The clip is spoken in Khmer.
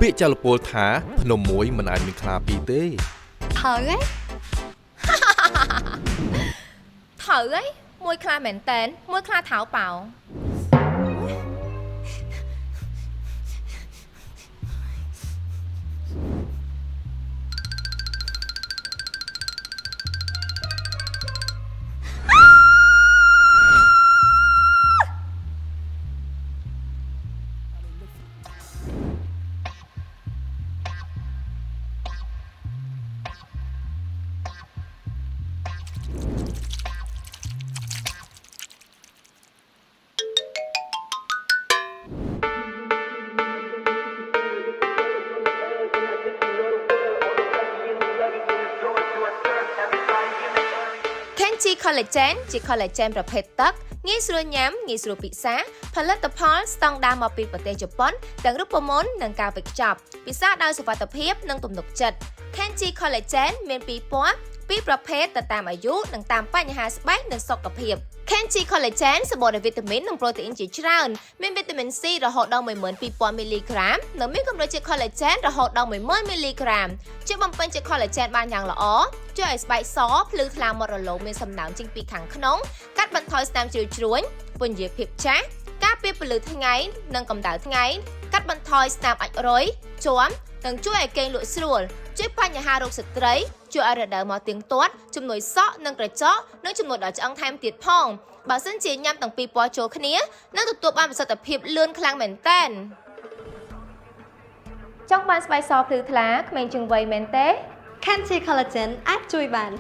ពាក្យចលពលថាភ្នំមួយមិនអាចមានខ្លាពីរទេ Thở ấy Thở ấy Môi khla mẹn tên Môi khla thảo bảo Kenchi Collagen ជា collagen ប្រភេទទឹកងាយស្រួលញ៉ាំងាយស្រួលពិសាផលិតផលស្តង់ដារមកពីប្រទេសជប៉ុនទាំងរូបមន្តនិងការវេចខ្ចប់ពិសាដោយសុវត្ថិភាពនិងទំនុកចិត្ត Kenchi Collagen មានពីរពណ៌ពីរប្រភេទទៅតាមអាយុនិងតាមបញ្ហាស្បែកនិងសុខភាព Kenchi Collagen សម្បូរដោយវីតាមីននិងប្រូតេអ៊ីនជាច្រើនមានវីតាមីន C រហូតដល់ 12000 មីលីក្រាមនិងមានកម្រិតជា collagen រហូតដល់ 10000 មីលីក្រាមជួយបំពេញជា collagen បានយ៉ាងល្អជួយឲ្យស្បែកសភ្លឺថ្លាមាត់រលោងមានសំណើមចេញពីខាងក្នុងកាត់បន្ថយស្នាមជ្រីវជ្រួញពន្យាភាពចាស់ការពារពន្លឺថ្ងៃនិងកម្ដៅថ្ងៃកាត់បន្ថយស្នាមអាចរុយជាំនិងជួយឲ្យគេងលក់ស្រួលជួយបញ្ហារោគស្ត្រីជួយឲ្យរដូវមកទៀងទាត់ជំនួយសក់និងក្រចកនិងជំនួយដល់ឆ្អឹងថែមទៀតផងបើសិនជាញ៉ាំទាំងពីរពណ៌ចូលគ្នានឹងទទួលបានប្រសិទ្ធភាពលឿនខ្លាំងមែនតើចង់បានស្បែកសភ្លឺថ្លាក្មេងជាងវ័យមែនទេ Kenchi Collagen អាចជួយបាន